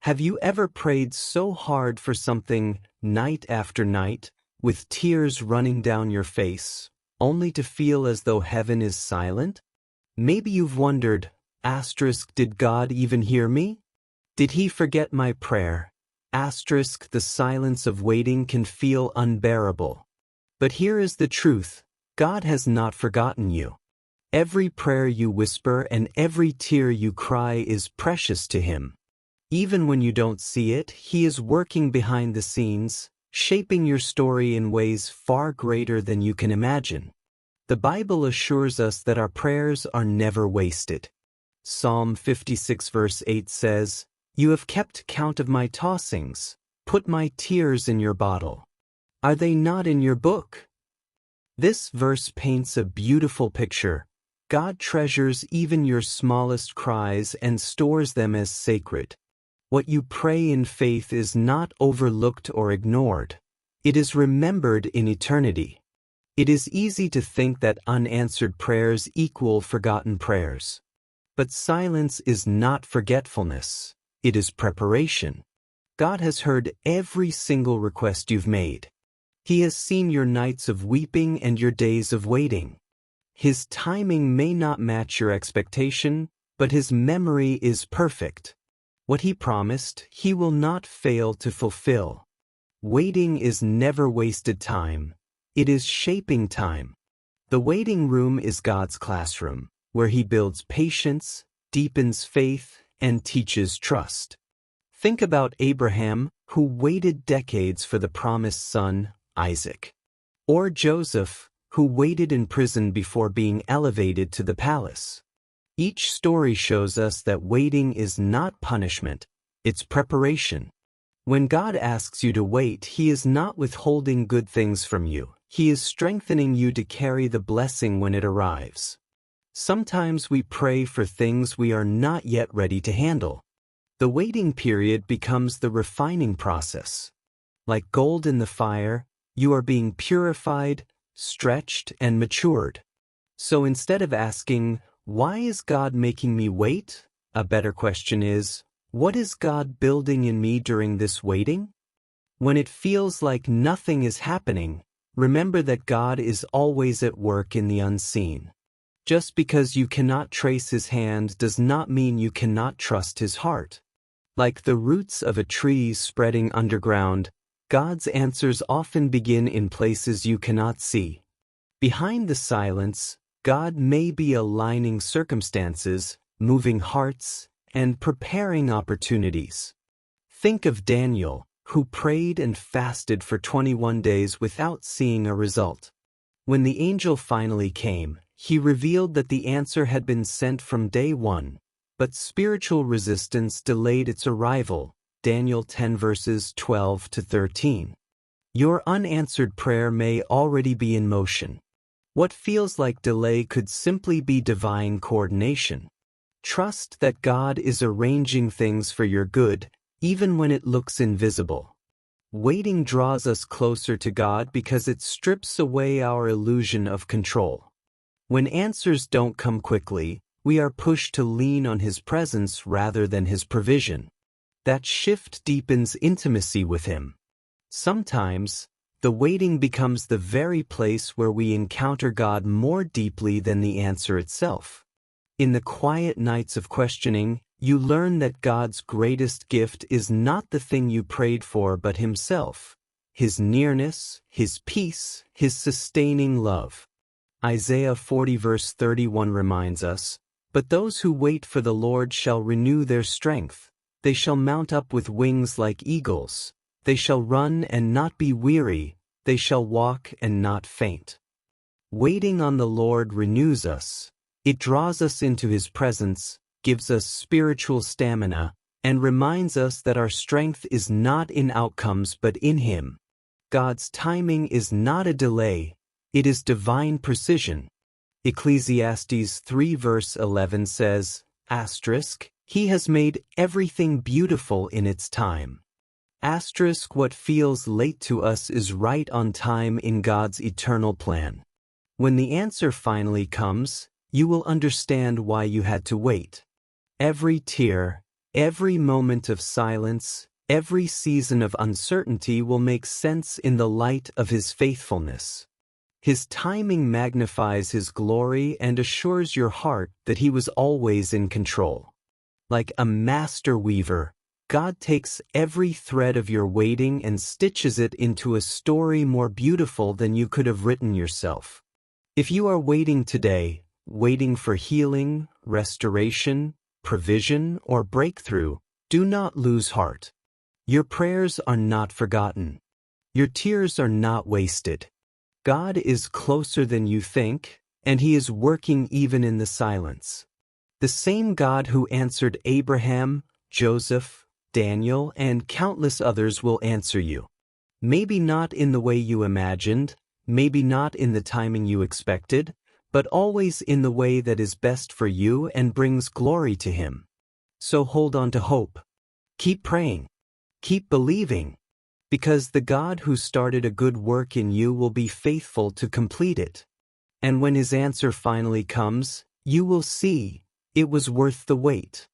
Have you ever prayed so hard for something night after night, with tears running down your face, only to feel as though heaven is silent? Maybe you've wondered, did God even hear me? Did he forget my prayer? The silence of waiting can feel unbearable. But here is the truth, God has not forgotten you. Every prayer you whisper and every tear you cry is precious to him. Even when you don't see it, he is working behind the scenes, shaping your story in ways far greater than you can imagine. The Bible assures us that our prayers are never wasted. Psalm 56 verse 8 says, "You have kept count of my tossings, put my tears in your bottle. Are they not in your book?" This verse paints a beautiful picture. God treasures even your smallest cries and stores them as sacred. What you pray in faith is not overlooked or ignored. It is remembered in eternity. It is easy to think that unanswered prayers equal forgotten prayers. But silence is not forgetfulness. It is preparation. God has heard every single request you've made. He has seen your nights of weeping and your days of waiting. His timing may not match your expectation, but his memory is perfect. What he promised, he will not fail to fulfill. Waiting is never wasted time. It is shaping time. The waiting room is God's classroom, where he builds patience, deepens faith, and teaches trust. Think about Abraham, who waited decades for the promised son, Isaac. Or Joseph, who waited in prison before being elevated to the palace. Each story shows us that waiting is not punishment, it's preparation. When God asks you to wait, he is not withholding good things from you. He is strengthening you to carry the blessing when it arrives. Sometimes we pray for things we are not yet ready to handle. The waiting period becomes the refining process. Like gold in the fire, you are being purified, stretched, and matured. So instead of asking, "Why is God making me wait?" a better question is, "What is God building in me during this waiting?" When it feels like nothing is happening, remember that God is always at work in the unseen. Just because you cannot trace his hand does not mean you cannot trust his heart. Like the roots of a tree spreading underground, God's answers often begin in places you cannot see. Behind the silence, God may be aligning circumstances, moving hearts, and preparing opportunities. Think of Daniel, who prayed and fasted for 21 days without seeing a result. When the angel finally came, he revealed that the answer had been sent from day one, but spiritual resistance delayed its arrival. Daniel 10 verses 12 to 13. Your unanswered prayer may already be in motion. What feels like delay could simply be divine coordination. Trust that God is arranging things for your good, even when it looks invisible. Waiting draws us closer to God because it strips away our illusion of control. When answers don't come quickly, we are pushed to lean on his presence rather than his provision. That shift deepens intimacy with him. Sometimes, the waiting becomes the very place where we encounter God more deeply than the answer itself. In the quiet nights of questioning, you learn that God's greatest gift is not the thing you prayed for but himself, his nearness, his peace, his sustaining love. Isaiah 40 verse 31 reminds us, "But those who wait for the Lord shall renew their strength. They shall mount up with wings like eagles. They shall run and not be weary. They shall walk and not faint." Waiting on the Lord renews us. It draws us into his presence, gives us spiritual stamina, and reminds us that our strength is not in outcomes but in him. God's timing is not a delay, it is divine precision. Ecclesiastes 3 verse 11 says, "He has made everything beautiful in its time." What feels late to us is right on time in God's eternal plan. When the answer finally comes, you will understand why you had to wait. Every tear, Every moment of silence, every season of uncertainty will make sense in the light of His faithfulness. His timing magnifies His glory and assures your heart that He was always in control. Like a master weaver, God takes every thread of your waiting and stitches it into a story more beautiful than you could have written yourself. If you are waiting today, waiting for healing, restoration, provision, or breakthrough, do not lose heart. Your prayers are not forgotten. Your tears are not wasted. God is closer than you think, and He is working even in the silence. The same God who answered Abraham, Joseph, Daniel, and countless others will answer you. Maybe not in the way you imagined, maybe not in the timing you expected, but always in the way that is best for you and brings glory to Him. So hold on to hope. Keep praying. Keep believing. Because the God who started a good work in you will be faithful to complete it. And when His answer finally comes, you will see it was worth the wait.